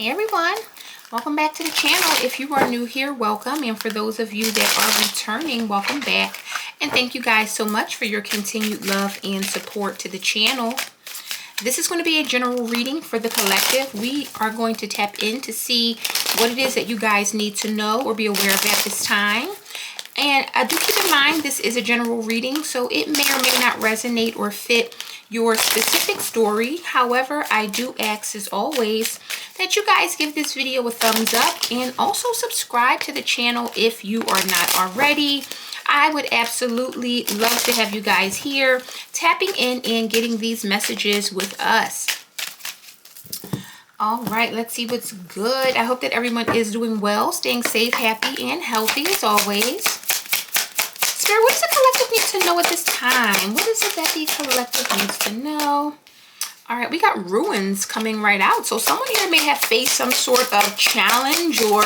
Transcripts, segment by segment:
Hey everyone, welcome back to the channel. If you are new here, welcome, and for those of you that are returning, welcome back. And thank you guys so much for your continued love and support to the channel. This is going to be a general reading for the collective. We are going to tap in to see what it is that you guys need to know or be aware of at this time. And do keep in mind this is a general reading, so it may or may not resonate or fit your specific story. However, I do ask as always that you guys give this video a thumbs up and also subscribe to the channel if you are not already. I would absolutely love to have you guys here tapping in and getting these messages with us. All right, let's see what's good. I hope that everyone is doing well, staying safe, happy, and healthy as always. Spirit, what does the collective need to know at this time? What is it that the collective needs to know? All right, we got ruins coming right out. So someone here may have faced some sort of challenge or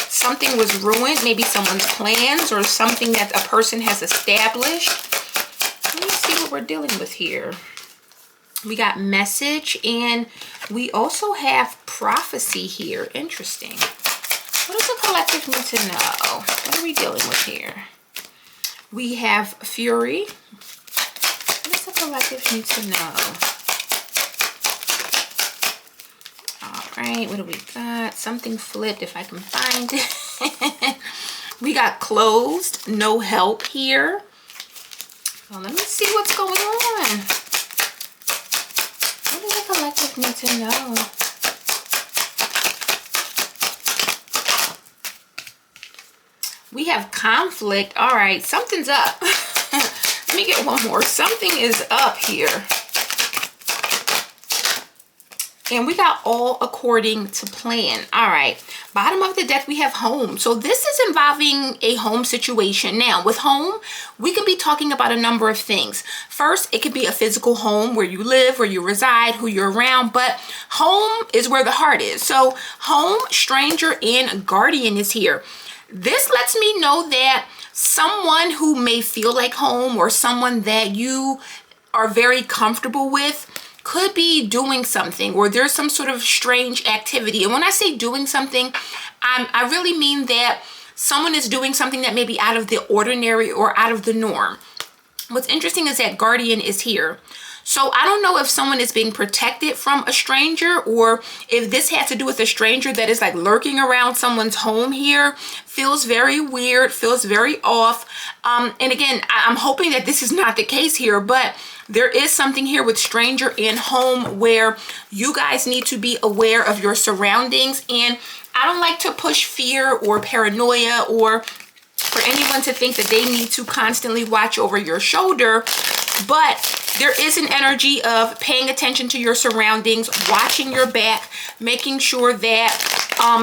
something was ruined. Maybe someone's plans or something that a person has established. Let me see what we're dealing with here. We got message and we also have prophecy here. Interesting. What does the collective need to know? What are we dealing with here? We have fury. What does the collective need to know? All right, what do we got? Something flipped if I can find it. We got closed, no help here. Well, let me see what's going on. What does the collective need to know? We have conflict. All right, something's up. Let me get one more. Something is up here. And we got all according to plan. All right, bottom of the deck, we have home. So this is involving a home situation. Now, with home, we could be talking about a number of things. First, it could be a physical home where you live, where you reside, who you're around. But home is where the heart is. So home, stranger, and guardian is here. This lets me know that someone who may feel like home or someone that you are very comfortable with could be doing something, or there's some sort of strange activity. And when I say doing something, I really mean that someone is doing something that may be out of the ordinary or out of the norm. What's interesting is that guardian is here. So I don't know if someone is being protected from a stranger, or if this has to do with a stranger that is like lurking around someone's home here. Feels very weird, feels very off. And again, I'm hoping that this is not the case here, but there is something here with stranger and home where you guys need to be aware of your surroundings. And I don't like to push fear or paranoia or for anyone to think that they need to constantly watch over your shoulder, but there is an energy of paying attention to your surroundings, watching your back, making sure that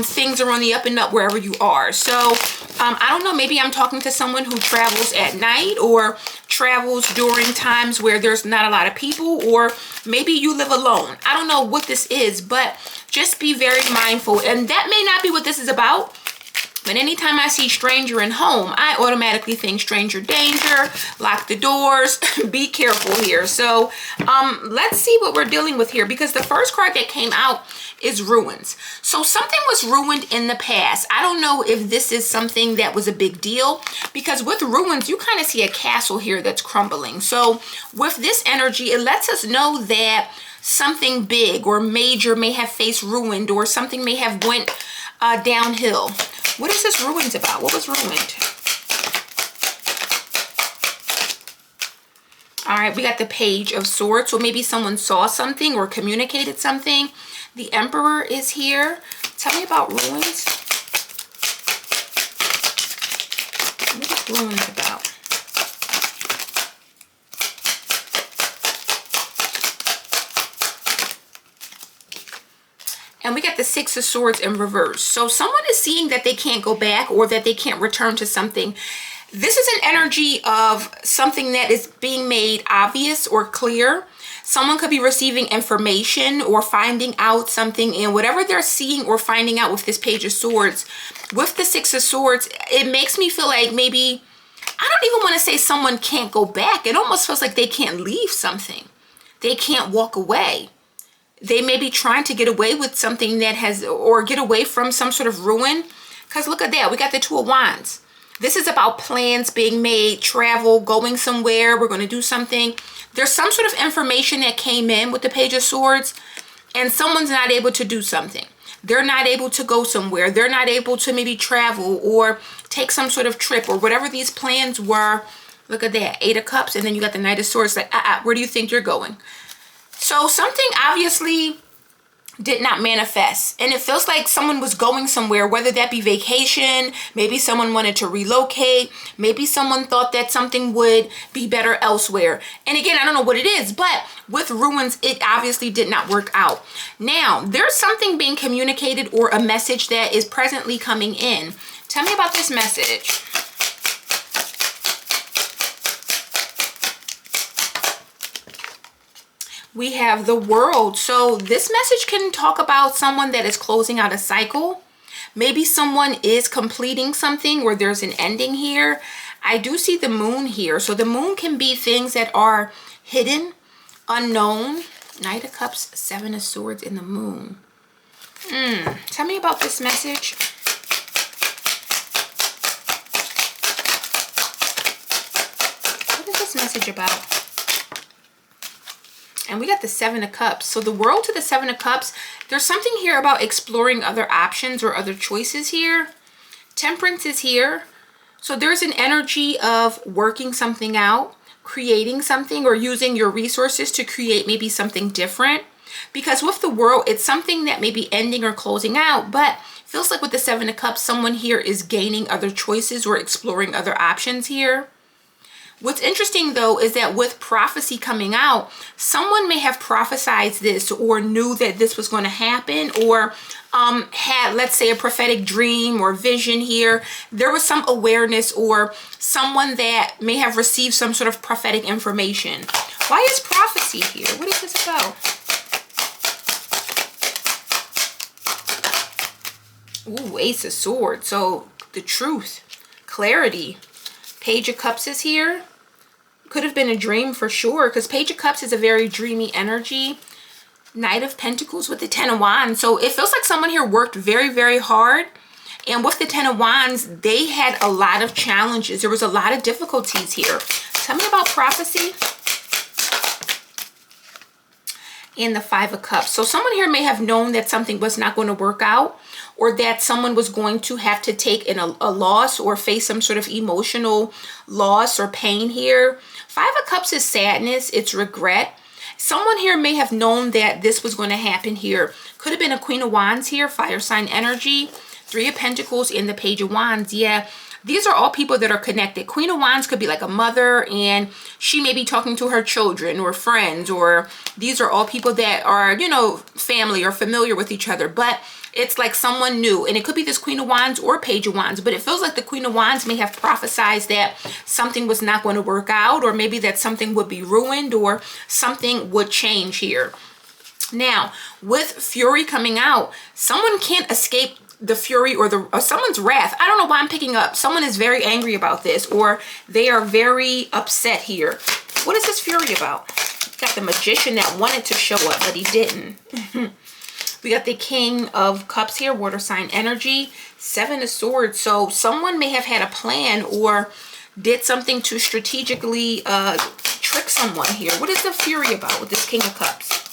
things are on the up and up wherever you are. So I don't know, maybe I'm talking to someone who travels at night or travels during times where there's not a lot of people, or maybe you live alone. I don't know what this is, but just be very mindful. And that may not be what this is about. But anytime I see stranger in home, I automatically think stranger danger, lock the doors, be careful here. So let's see what we're dealing with here, because the first card that came out is ruins. So something was ruined in the past. I don't know if this is something that was a big deal, because with ruins, you kind of see a castle here that's crumbling. So with this energy, it lets us know that something big or major may have faced ruined, or something may have went downhill. What is this ruins about? What was ruined? All right, we got the Page of Swords. So maybe someone saw something or communicated something. The Emperor is here. Tell me about ruins. What is ruins about? And we got the Six of Swords in reverse. So someone is seeing that they can't go back, or that they can't return to something. This is an energy of something that is being made obvious or clear. Someone could be receiving information or finding out something, and whatever they're seeing or finding out with this Page of Swords, with the Six of Swords, it makes me feel like maybe, I don't even want to say someone can't go back. It almost feels like they can't leave something. They can't walk away. they may be trying to get away with something that has, or get away from some sort of ruin. Because look at that, we got the Two of Wands. This is about plans being made, travel, going somewhere, we're going to do something. There's some sort of information that came in with the Page of Swords, and someone's not able to do something. They're not able to go somewhere. They're not able to maybe travel or take some sort of trip or whatever these plans were. Look at that, Eight of Cups, and then you got the Knight of Swords. Like, where do you think you're going? So something obviously did not manifest, and it feels like someone was going somewhere, whether that be vacation, maybe someone wanted to relocate, maybe someone thought that something would be better elsewhere. And again, I don't know what it is, but with ruins, it obviously did not work out. Now, there's something being communicated or a message that is presently coming in. Tell me about this message. We have the World. So this message can talk about someone that is closing out a cycle. Maybe someone is completing something where there's an ending here. I do see the Moon here. So the Moon can be things that are hidden, unknown. Knight of Cups, Seven of Swords, and the Moon. Tell me about this message. What is this message about? And we got the Seven of Cups. So the World to the Seven of Cups, there's something here about exploring other options or other choices here. Temperance is here. So there's an energy of working something out, creating something, or using your resources to create maybe something different. Because with the World, it's something that may be ending or closing out, but feels like with the Seven of Cups, someone here is gaining other choices or exploring other options here. What's interesting though is that with prophecy coming out, someone may have prophesied this or knew that this was going to happen, or had, let's say, a prophetic dream or vision here. There was some awareness, or someone that may have received some sort of prophetic information. Why is prophecy here? What is this about? Ooh, Ace of Swords. So the truth, clarity. Page of Cups is here. Could have been a dream for sure, because Page of Cups is a very dreamy energy. Knight of Pentacles with the Ten of Wands. So it feels like someone here worked very, very hard. And with the Ten of Wands, they had a lot of challenges. There was a lot of difficulties here. Tell me about prophecy. And the Five of Cups. So someone here may have known that something was not going to work out, or that someone was going to have to take in a loss or face some sort of emotional loss or pain here. Five of Cups is sadness, it's regret. Someone here may have known that this was going to happen here. Could have been a Queen of Wands here, fire sign energy. Three of Pentacles and the Page of Wands. Yeah, these are all people that are connected. Queen of Wands could be like a mother, and she may be talking to her children or friends, or these are all people that are, you know, family or familiar with each other. But it's like someone new, and it could be this Queen of Wands or Page of Wands, but it feels like the Queen of Wands may have prophesied that something was not going to work out, or maybe that something would be ruined, or something would change here. Now, with Fury coming out, someone can't escape the fury or someone's wrath. I don't know why I'm picking up. Someone is very angry about this, or they are very upset here. What is this fury about? Got the Magician that wanted to show up, but he didn't. We got the King of Cups here, water sign energy. Seven of Swords. So someone may have had a plan or did something to strategically trick someone here. What is the fury about with this King of Cups?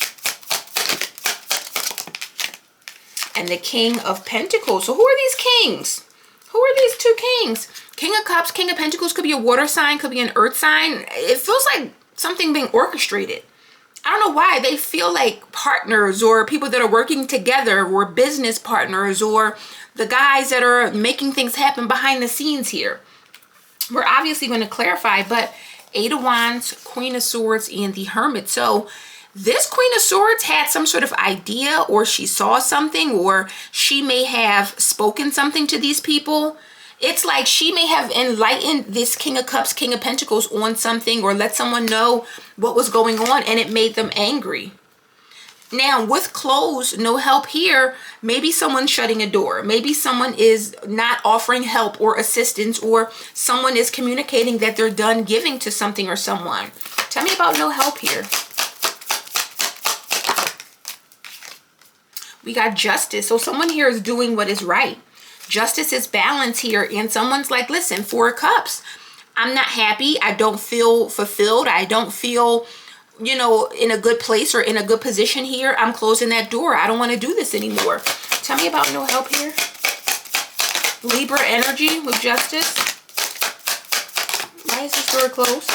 And the King of Pentacles. So who are these kings? Who are these two kings? King of Cups, King of Pentacles could be a water sign, could be an earth sign. It feels like something being orchestrated. I don't know why. They feel like partners, or people that are working together, or business partners, or the guys that are making things happen behind the scenes here. We're obviously going to clarify, but Eight of Wands, Queen of Swords, and the Hermit. So this Queen of Swords had some sort of idea, or she saw something, or she may have spoken something to these people. It's like she may have enlightened this King of Cups, King of Pentacles on something, or let someone know what was going on, and it made them angry. Now, with closed, no help here, maybe someone's shutting a door. Maybe someone is not offering help or assistance, or someone is communicating that they're done giving to something or someone. Tell me about no help here. We got justice. So someone here is doing what is right. Justice is balance here. And someone's like, listen, 4 of Cups. I'm not happy. I don't feel fulfilled. I don't feel, you know, in a good place or in a good position here. I'm closing that door. I don't want to do this anymore. Tell me about no help here. Libra energy with justice. Why is this door closed?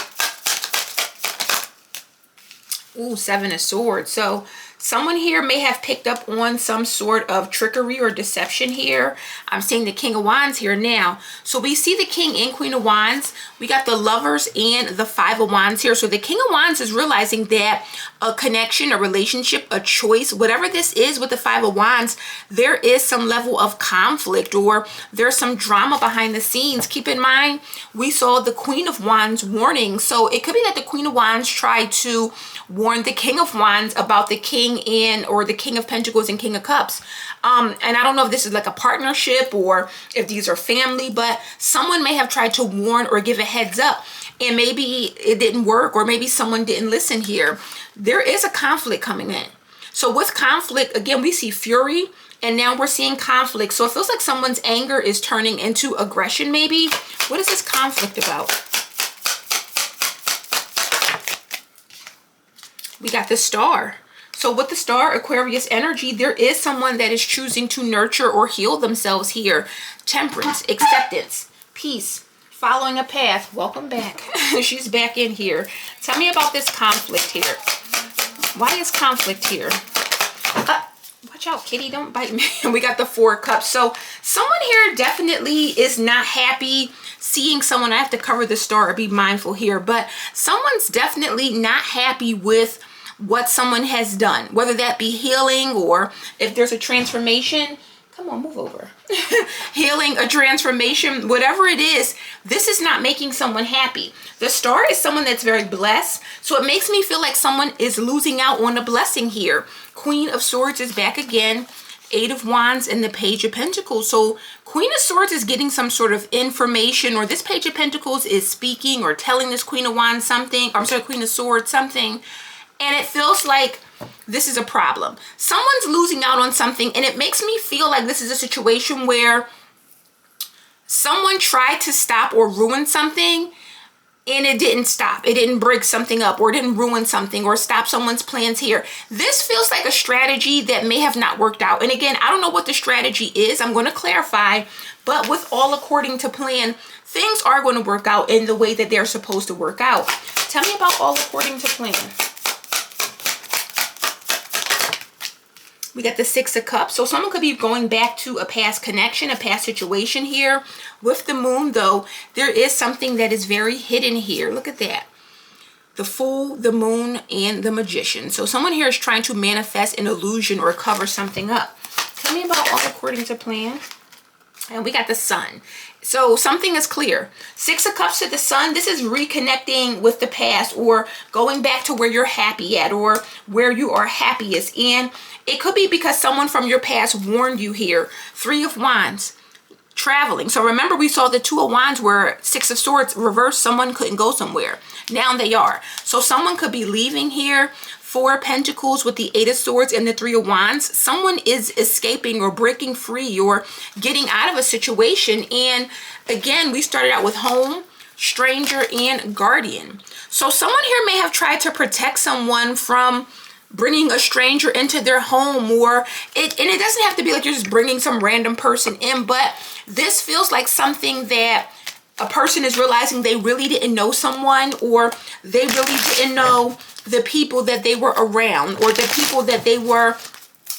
Ooh, 7 of Swords. So someone here may have picked up on some sort of trickery or deception here. I'm seeing the King of Wands here now. So we see the King and Queen of Wands. We got the Lovers and the 5 of Wands here. So the King of Wands is realizing that a connection, a relationship, a choice, whatever this is with the 5 of Wands, there is some level of conflict or there's some drama behind the scenes. Keep in mind, we saw the Queen of Wands warning. So it could be that the Queen of Wands tried to warn the King of Wands about the King and or the King of Pentacles and King of Cups. And I don't know if this is like a partnership or if these are family, but someone may have tried to warn or give a heads up and maybe it didn't work or maybe someone didn't listen here. There is a conflict coming in. So with conflict, again, we see fury and now we're seeing conflict. So it feels like someone's anger is turning into aggression maybe. What is this conflict about? We got the Star. So with the Star, Aquarius energy, there is someone that is choosing to nurture or heal themselves here. Temperance, acceptance, peace, following a path. Welcome back. She's back in here. Tell me about this conflict here. Why is conflict here? Watch out, kitty, don't bite me. We got the 4 of Cups. So someone here definitely is not happy seeing someone. I have to cover the Star or be mindful here, but someone's definitely not happy with what someone has done, whether that be healing or if there's a transformation. Come on, move over. Healing, a transformation, whatever it is, this is not making someone happy. The Star is someone that's very blessed. So it makes me feel like someone is losing out on a blessing here. Queen of Swords is back again. 8 of Wands and the Page of Pentacles. So Queen of Swords is getting some sort of information, or this Page of Pentacles is speaking or telling this Queen of Wands something, or I'm sorry, Queen of Swords something. And it feels like this is a problem. Someone's losing out on something, and it makes me feel like this is a situation where someone tried to stop or ruin something, and it didn't stop. It didn't break something up, or it didn't ruin something, or stop someone's plans here. This feels like a strategy that may have not worked out. And again, I don't know what the strategy is. I'm going to clarify. But with all according to plan, things are going to work out in the way that they're supposed to work out. Tell me about all according to plan. We got the 6 of Cups. So someone could be going back to a past connection, a past situation here. With the Moon, though, there is something that is very hidden here. Look at that. The Fool, the Moon, and the Magician. So someone here is trying to manifest an illusion or cover something up. Tell me about all according to plan. And we got the Sun. So something is clear. 6 of Cups to the Sun. This is reconnecting with the past or going back to where you're happy at or where you are happiest. And it could be because someone from your past warned you here. 3 of Wands. Traveling. So remember we saw the 2 of Wands where 6 of Swords reversed. Someone couldn't go somewhere. Now they are. So someone could be leaving here. 4 of Pentacles with the 8 of Swords and the 3 of Wands. Someone is escaping or breaking free or getting out of a situation. And again, we started out with home, stranger, and guardian. So someone here may have tried to protect someone from bringing a stranger into their home, or it doesn't have to be like you're just bringing some random person in, but this feels like something that a person is realizing they really didn't know someone, or they really didn't know the people that they were around, or the people that they were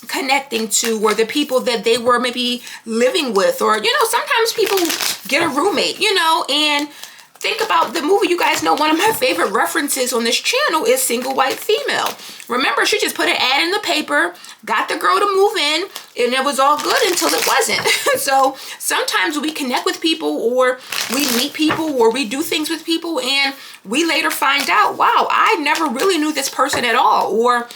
connecting to, or the people that they were maybe living with, or, you know, sometimes people get a roommate, you know, and think about the movie. You guys know one of my favorite references on this channel is Single White Female. Remember, she just put an ad in the paper, got the girl to move in, and it was all good until it wasn't. So sometimes we connect with people, or we meet people, or we do things with people, and we later find out, wow, I never really knew this person at all. Or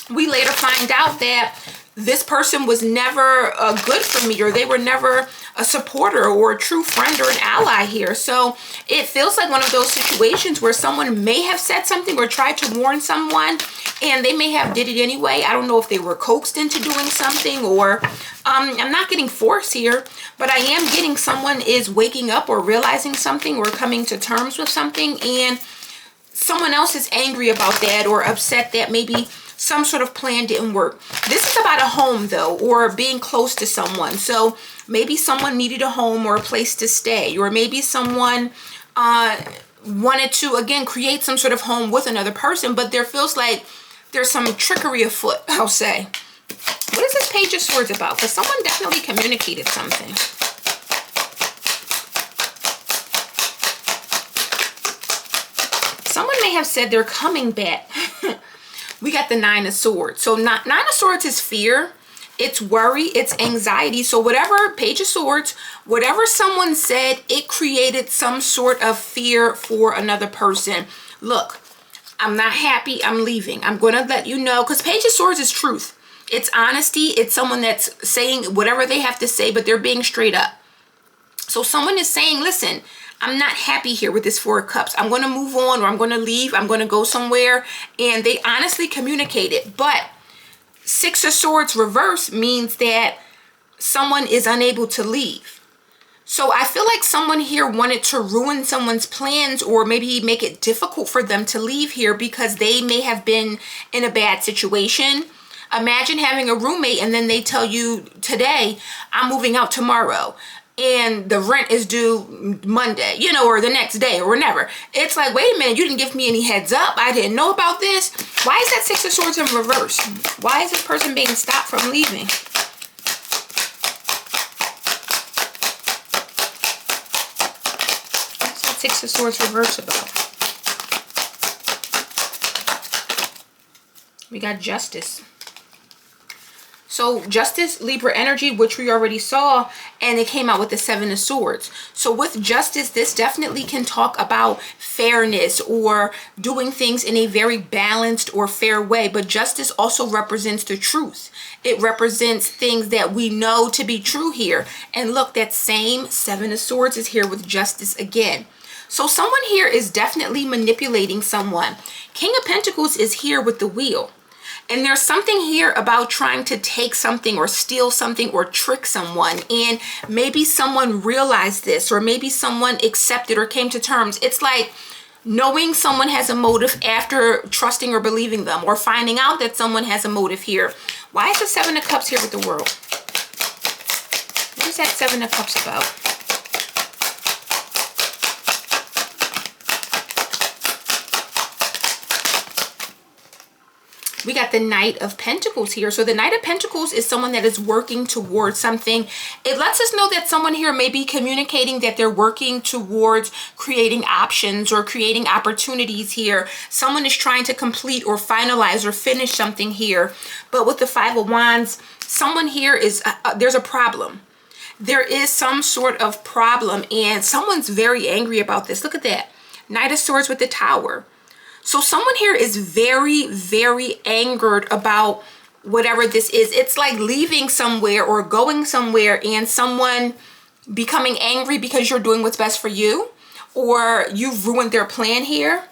we later find out that this person was never good for me, or they were never a supporter or a true friend or an ally here. So it feels like one of those situations where someone may have said something or tried to warn someone, and they may have did it anyway. I don't know if they were coaxed into doing something, or I'm not getting force here, but I am getting someone is waking up or realizing something or coming to terms with something, and someone else is angry about that or upset that maybe some sort of plan didn't work. This is about a home though, or being close to someone. So maybe someone needed a home or a place to stay, or maybe someone wanted to, again, create some sort of home with another person, but there feels like there's some trickery afoot, I'll say. What is this Page of Swords about? Because someone definitely communicated something. Someone may have said they're coming back. We got the Nine of Swords. So Nine of Swords is fear. It's worry. It's anxiety. So whatever, Page of Swords, whatever someone said, it created some sort of fear for another person. Look, I'm not happy. I'm leaving. I'm going to let you know. Because Page of Swords is truth. It's honesty. It's someone that's saying whatever they have to say, but they're being straight up. So someone is saying, listen, I'm not happy here with this Four of Cups. I'm going to move on, or I'm going to leave. I'm going to go somewhere. And they honestly communicated. But Six of Swords reverse means that someone is unable to leave. So I feel like someone here wanted to ruin someone's plans, or maybe make it difficult for them to leave here because they may have been in a bad situation. Imagine having a roommate and then they tell you today, I'm moving out tomorrow, and the rent is due Monday, you know, or the next day or whenever. It's like, wait a minute, you didn't give me any heads up. I didn't know about this. Why is that Six of Swords in reverse? Why is this person being stopped from leaving? What's that Six of Swords reverse about? We got Justice. So Justice, Libra energy, which we already saw, and it came out with the Seven of Swords. So with Justice, this definitely can talk about fairness or doing things in a very balanced or fair way. But Justice also represents the truth. It represents things that we know to be true here. And look, that same Seven of Swords is here with Justice again. So someone here is definitely manipulating someone. King of Pentacles is here with the Wheel. And there's something here about trying to take something or steal something or trick someone. And maybe someone realized this, or maybe someone accepted or came to terms. It's like knowing someone has a motive after trusting or believing them, or finding out that someone has a motive here. Why is the Seven of Cups here with the World? What is that Seven of Cups about? We got the Knight of Pentacles here. So the Knight of Pentacles is someone that is working towards something. It lets us know that someone here may be communicating that they're working towards creating options or creating opportunities here. Someone is trying to complete or finalize or finish something here. But with the Five of Wands, someone here is, there's a problem. There is some sort of problem, and someone's very angry about this. Look at that. Knight of Swords with the Tower. So someone here is very, very angered about whatever this is. It's like leaving somewhere or going somewhere and someone becoming angry because you're doing what's best for you, or you've ruined their plan here.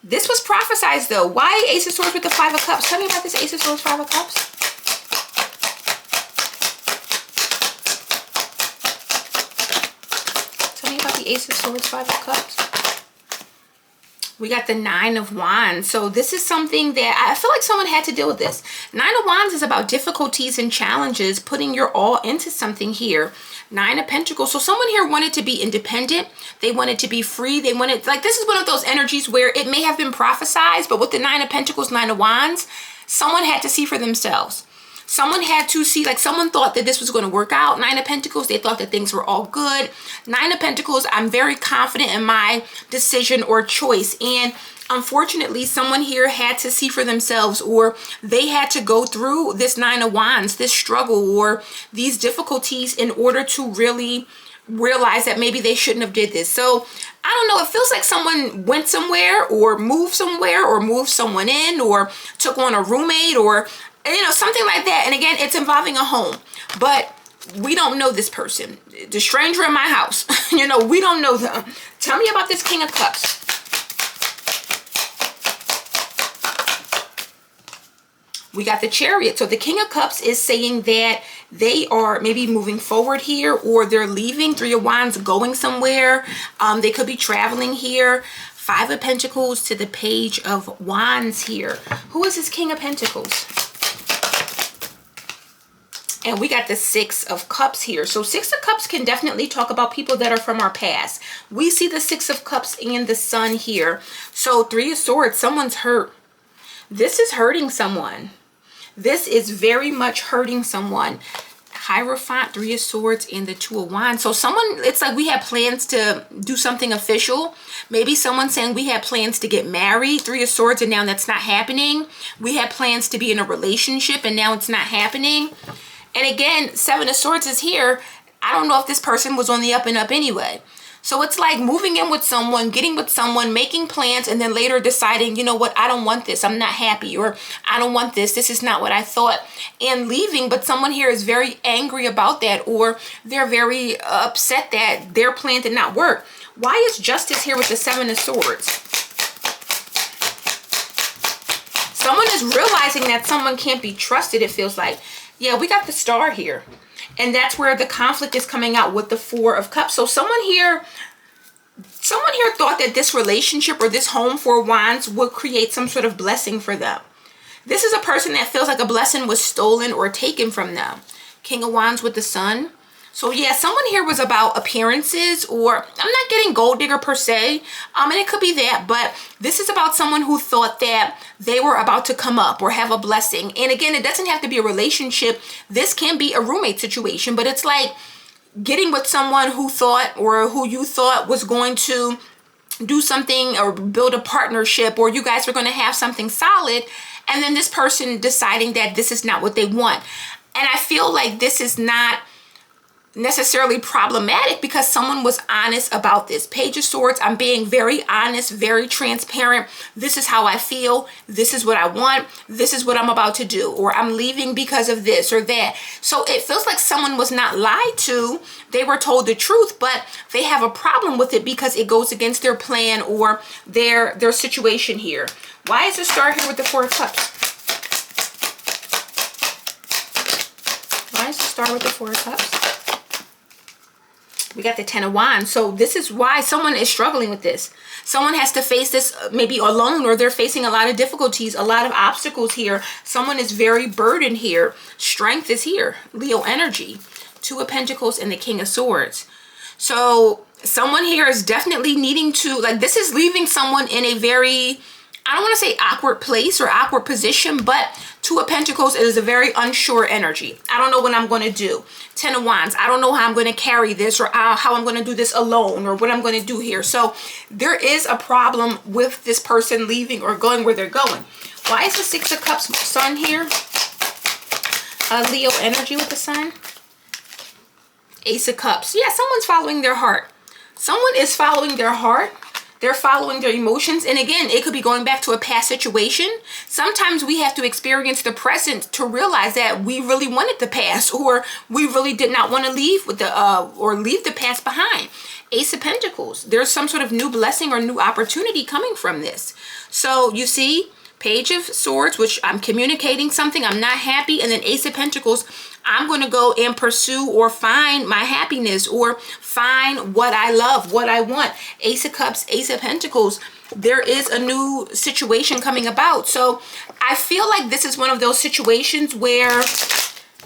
This was prophesized though. Why Ace of Swords with the Five of Cups? Tell me about this Ace of Swords, Five of Cups. Tell me about the Ace of Swords, Five of Cups. We got the Nine of Wands. So this is something that I feel like someone had to deal with this. Nine of Wands is about difficulties and challenges, putting your all into something here. Nine of Pentacles. So someone here wanted to be independent. They wanted to be free. They wanted, like, this is one of those energies where it may have been prophesized, but with the Nine of Pentacles, Nine of Wands, someone had to see for themselves. Someone had to see, like, someone thought that this was going to work out. Nine of Pentacles, they thought that things were all good. Nine of Pentacles, I'm very confident in my decision or choice. And unfortunately, someone here had to see for themselves, or they had to go through this Nine of Wands, this struggle or these difficulties in order to really realize that maybe they shouldn't have did this. So I don't know, it feels like someone went somewhere or moved somewhere or moved someone in or took on a roommate, or And, you know, something like that. And again, it's involving a home, but we don't know this person. The stranger in my house, you know, we don't know them. Tell me about this King of Cups. We got the Chariot. So the King of Cups is saying that they are maybe moving forward here, or they're leaving. Three of Wands, going somewhere. They could be traveling here. Five of Pentacles to the Page of Wands here. Who is this King of Pentacles? And we got the Six of Cups here. So Six of Cups can definitely talk about people that are from our past. We see the Six of Cups and the Sun here. So Three of Swords, someone's hurt. This is hurting someone. This is very much hurting someone. Hierophant, Three of Swords, and the Two of Wands. So someone, it's like we had plans to do something official. Maybe someone saying we had plans to get married. Three of Swords, and now that's not happening. We had plans to be in a relationship, and now it's not happening. And again, Seven of Swords is here. I don't know if this person was on the up and up anyway. So it's like moving in with someone, getting with someone, making plans, and then later deciding, you know what, I don't want this. I'm not happy, or I don't want this. This is not what I thought, and leaving. But someone here is very angry about that, or they're very upset that their plan did not work. Why is Justice here with the Seven of Swords? Someone is realizing that someone can't be trusted, it feels like. Yeah, we got the Star here. And that's where the conflict is coming out with the Four of Cups. So someone here thought that this relationship or this home, Four of Wands, would create some sort of blessing for them. This is a person that feels like a blessing was stolen or taken from them. King of Wands with the Sun. So yeah, someone here was about appearances, or I'm not getting gold digger per se, and it could be that, but this is about someone who thought that they were about to come up or have a blessing. And again, it doesn't have to be a relationship. This can be a roommate situation, but it's like getting with someone who thought, or who you thought was going to do something or build a partnership, or you guys were going to have something solid, and then this person deciding that this is not what they want. And I feel like this is not necessarily problematic because someone was honest about this. Page of Swords, I'm being very honest, very transparent. This is how I feel. This is what I want. This is what I'm about to do, or I'm leaving because of this or that. So it feels like someone was not lied to. They were told the truth, but they have a problem with it because it goes against their plan or their situation here. Why is the Star here with the Four of Cups? Why is the Star with the Four of Cups? We got the Ten of Wands. So this is why someone is struggling with this. Someone has to face this maybe alone, or they're facing a lot of difficulties, a lot of obstacles here. Someone is very burdened here. Strength is here. Leo energy. Two of Pentacles and the King of Swords. So someone here is definitely needing to, like, this is leaving someone in a very, I don't want to say awkward place or awkward position, but Two of Pentacles is a very unsure energy. I don't know what I'm going to do. Ten of Wands, I don't know how I'm going to carry this, or how I'm going to do this alone, or what I'm going to do here. So there is a problem with this person leaving or going where they're going. Why is the Six of Cups Sun here? Leo energy with the Sun. Ace of Cups. Yeah, someone's following their heart. Someone is following their heart. They're following their emotions. And again, it could be going back to a past situation. Sometimes we have to experience the present to realize that we really wanted the past, or we really did not want to leave with leave the past behind. Ace of Pentacles. There's some sort of new blessing or new opportunity coming from this. So you see, Page of Swords, which I'm communicating something, I'm not happy, and then Ace of Pentacles, I'm going to go and pursue or find my happiness, or find what I love, what I want. Ace of Cups, Ace of Pentacles, there is a new situation coming about. So I feel like this is one of those situations where,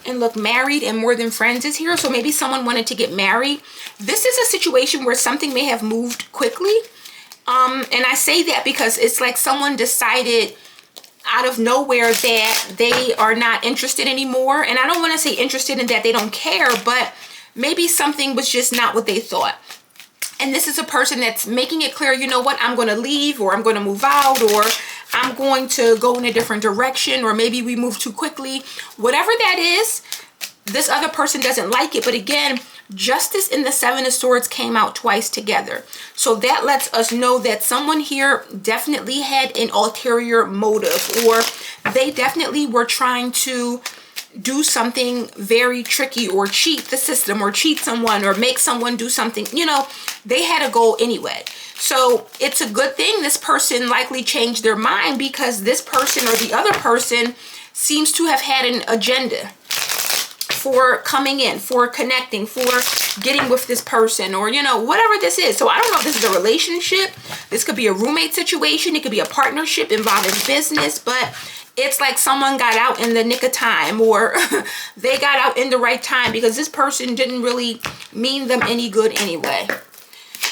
and look, married and more than friends is here. So maybe someone wanted to get married. This is a situation where something may have moved quickly. And I say that because it's like someone decided out of nowhere that they are not interested anymore. And I don't want to say interested in that they don't care, but maybe something was just not what they thought. And this is a person that's making it clear, you know what, I'm going to leave, or I'm going to move out, or I'm going to go in a different direction, or maybe we move too quickly. Whatever that is, this other person doesn't like it. But again, Justice and the Seven of Swords came out twice together. So that lets us know that someone here definitely had an ulterior motive, or they definitely were trying to do something very tricky, or cheat the system, or cheat someone, or make someone do something. You know, they had a goal anyway. So it's a good thing this person likely changed their mind, because this person or the other person seems to have had an agenda for coming in, for connecting, for getting with this person, or, you know, whatever this is. So I don't know if this is a relationship. This could be a roommate situation. It could be a partnership involving business, but it's like someone got out in the nick of time, or they got out in the right time, because this person didn't really mean them any good anyway.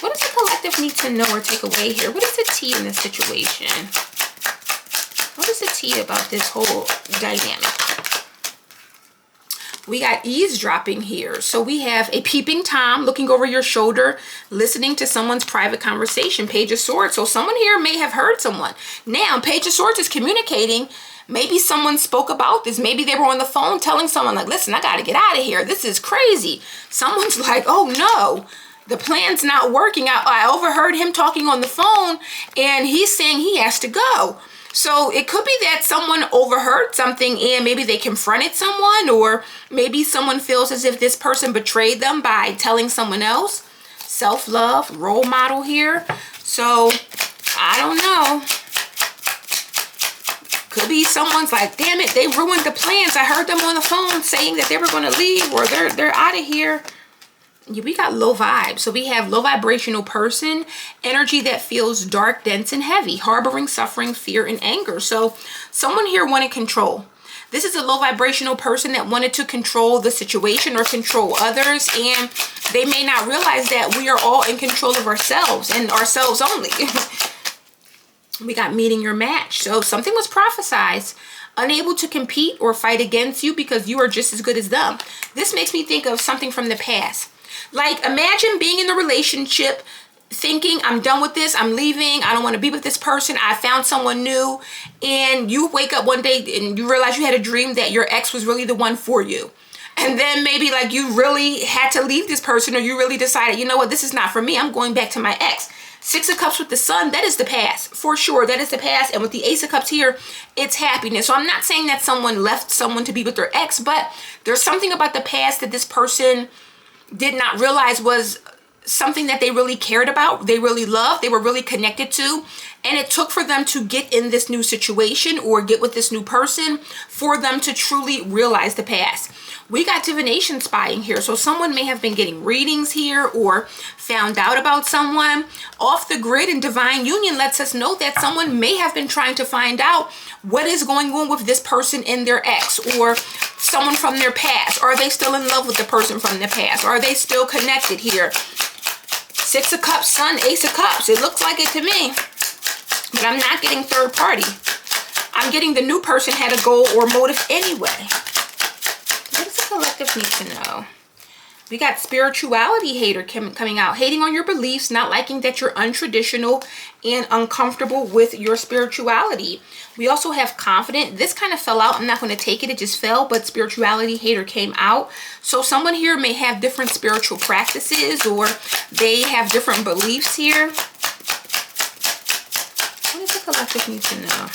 What does the collective need to know or take away here? What is the tea in this situation? What is the tea about this whole dynamic? We got eavesdropping here. So we have a peeping Tom looking over your shoulder, listening to someone's private conversation. Page of Swords. So someone here may have heard someone. Now, Page of Swords is communicating. Maybe someone spoke about this. Maybe they were on the phone telling someone, like, listen, I got to get out of here. This is crazy. Someone's like, oh no, the plan's not working. I overheard him talking on the phone, and he's saying he has to go. So it could be that someone overheard something, and maybe they confronted someone, or maybe someone feels as if this person betrayed them by telling someone else. Self-love, role model here. So I don't know. Could be someone's like, damn it, they ruined the plans. I heard them on the phone saying that they were going to leave, or they're out of here. We got low vibes. So we have low vibrational person, energy that feels dark, dense, and heavy, harboring suffering, fear, and anger. So someone here wanted control. This is a low vibrational person that wanted to control the situation or control others, and they may not realize that we are all in control of ourselves, and ourselves only. We got meeting your match. So something was prophesized. Unable to compete or fight against you because you are just as good as them. This makes me think of something from the past. Like, imagine being in a relationship thinking, I'm done with this, I'm leaving, I don't want to be with this person, I found someone new, and you wake up one day and you realize you had a dream that your ex was really the one for you. And then maybe like you really had to leave this person, or you really decided, you know what, this is not for me, I'm going back to my ex. Six of Cups with the Sun, that is the past. For sure, that is the past. And with the Ace of Cups here, it's happiness. So I'm not saying that someone left someone to be with their ex, but there's something about the past that this person did not realize was something that they really cared about, they really loved, they were really connected to, and it took for them to get in this new situation or get with this new person for them to truly realize the past. We got divination spying here, so someone may have been getting readings here or found out about someone. Off the grid and divine union lets us know that someone may have been trying to find out what is going on with this person and their ex, or someone from their past. Are they still in love with the person from the past? Are they still connected here? Six of Cups, Sun, Ace of Cups. It looks like it to me, but I'm not getting third party. I'm getting the new person had a goal or motive anyway. What does the collective need to know? We got spirituality hater coming out, hating on your beliefs, not liking that you're untraditional and uncomfortable with your spirituality. We also have confident. This kind of fell out. I'm not going to take it. It just fell, but spirituality hater came out. So someone here may have different spiritual practices, or they have different beliefs here. What does the collective need to know?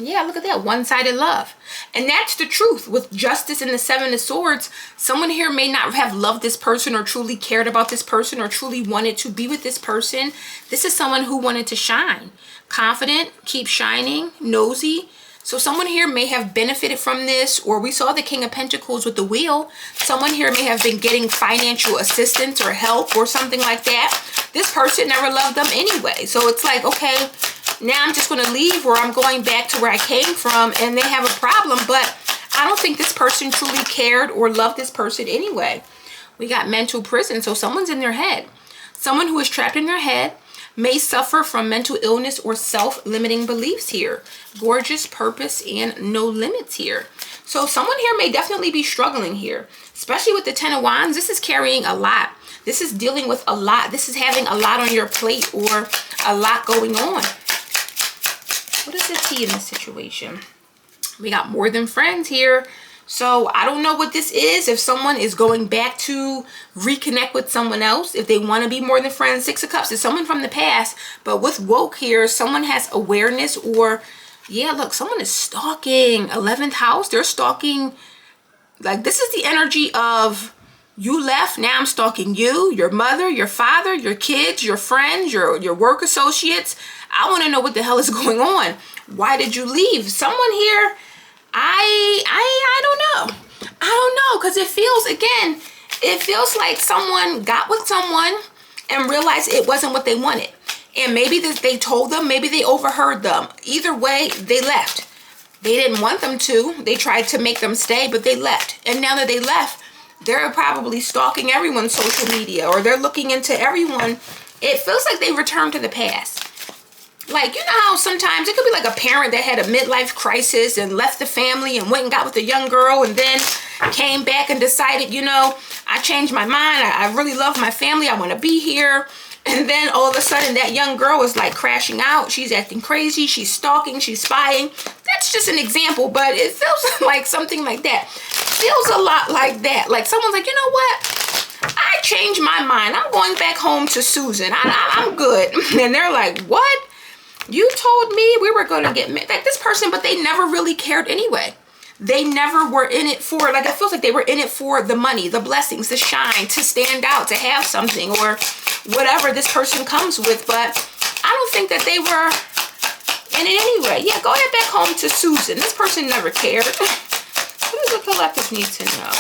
Yeah, look at that. One-sided love. And that's the truth. With Justice and the Seven of Swords, someone here may not have loved this person or truly cared about this person or truly wanted to be with this person. This is someone who wanted to shine. Confident, keep shining, nosy. So someone here may have benefited from this, or we saw the King of Pentacles with the wheel. Someone here may have been getting financial assistance or help or something like that. This person never loved them anyway. So it's like, okay, now I'm just going to leave, or I'm going back to where I came from, and they have a problem, but I don't think this person truly cared or loved this person anyway. We got mental prison. So someone's in their head. Someone who is trapped in their head may suffer from mental illness or self-limiting beliefs here. Gorgeous, purpose, and no limits here. So someone here may definitely be struggling here, especially with the Ten of Wands. This is carrying a lot. This is dealing with a lot. This is having a lot on your plate, or a lot going on. What is the tea in this situation? We got more than friends here. So I don't know what this is. If someone is going back to reconnect with someone else, if they want to be more than friends. Six of Cups is someone from the past. But with woke here, someone has awareness, or yeah, look, someone is stalking. 11th house, they're stalking. Like, this is the energy of you left, now I'm stalking you, your mother, your father, your kids, your friends, your work associates. I want to know what the hell is going on. Why did you leave? Someone here, I don't know. I don't know, because it feels, again, it feels like someone got with someone and realized it wasn't what they wanted. And maybe they told them, maybe they overheard them. Either way, they left. They didn't want them to. They tried to make them stay, but they left. And now that they left, they're probably stalking everyone's social media, or they're looking into everyone. It feels like they returned to the past. Like, you know how sometimes it could be like a parent that had a midlife crisis and left the family and went and got with a young girl and then came back and decided, you know, I changed my mind. I really love my family. I want to be here. And then all of a sudden that young girl is like crashing out. She's acting crazy. She's stalking. She's spying. That's just an example, but it feels like something like that. Feels a lot like that. Like someone's like, you know what? I changed my mind. I'm going back home to Susan. I'm good. And they're like, what? You told me we were going to get married. Like this person, but they never really cared anyway. They never were in it for, like, it feels like they were in it for the money, the blessings, the shine, to stand out, to have something, or whatever this person comes with. But I don't think that they were in it anyway. Yeah, go ahead back home to Susan. This person never cared. What does the collective need to know?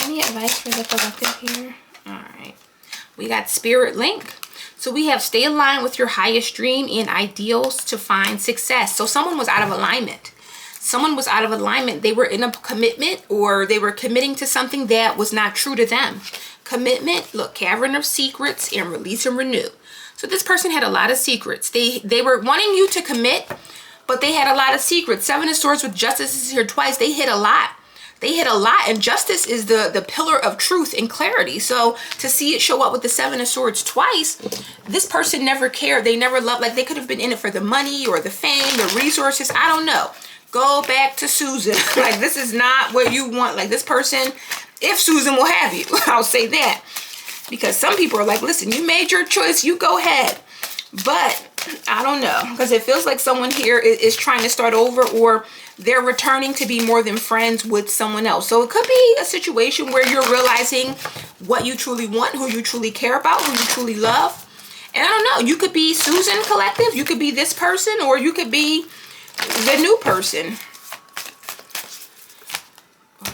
Any advice for the collective here? All right. We got Spirit Link. So we have stay aligned with your highest dream and ideals to find success. So someone was out of alignment. Someone was out of alignment. They were in a commitment, or they were committing to something that was not true to them. Commitment, look, Cavern of Secrets, and release and renew. So this person had a lot of secrets. They were wanting you to commit, but they had a lot of secrets. Seven of Swords with Justice is here twice. They hid a lot. They hid a lot, and justice is the pillar of truth and clarity. So to see it show up with the Seven of Swords twice, this person never cared. They never loved, like they could have been in it for the money or the fame, the resources. I don't know. Go back to Susan. Like, this is not what you want. Like, this person, if Susan will have you, I'll say that. Because some people are like, listen, you made your choice, you go ahead. But I don't know, because it feels like someone here is trying to start over, or they're returning to be more than friends with someone else. So it could be a situation where you're realizing what you truly want, who you truly care about, who you truly love. And I don't know, you could be Susan collective, you could be this person, or you could be the new person.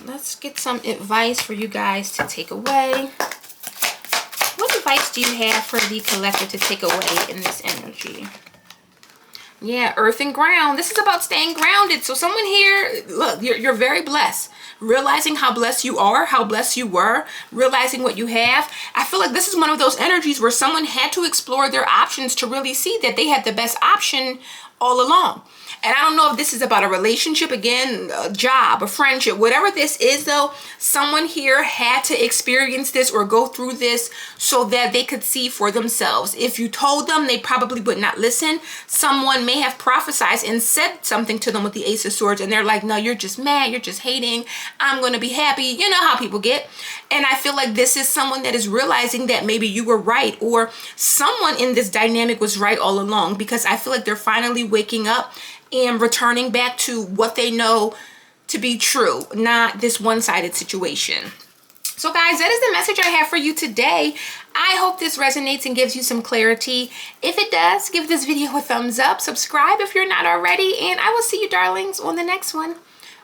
Let's get some advice for you guys to take away. What advice do you have for the collective to take away in this energy? Yeah, earth and ground. This is about staying grounded. So someone here, look, you're very blessed. Realizing how blessed you are, how blessed you were, realizing what you have. I feel like this is one of those energies where someone had to explore their options to really see that they had the best option all along. And I don't know if this is about a relationship, again, a job, a friendship, whatever this is though, someone here had to experience this or go through this so that they could see for themselves. If you told them, they probably would not listen. Someone may have prophesied and said something to them with the Ace of Swords, and they're like, no, you're just mad, you're just hating, I'm going to be happy. You know how people get. And I feel like this is someone that is realizing that maybe you were right, or someone in this dynamic was right all along, because I feel like they're finally waking up and returning back to what they know to be true, not this one-sided situation. So guys, that is the message I have for you today. I hope this resonates and gives you some clarity. If it does, give this video a thumbs up, subscribe if you're not already, and I will see you darlings on the next one.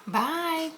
Bye.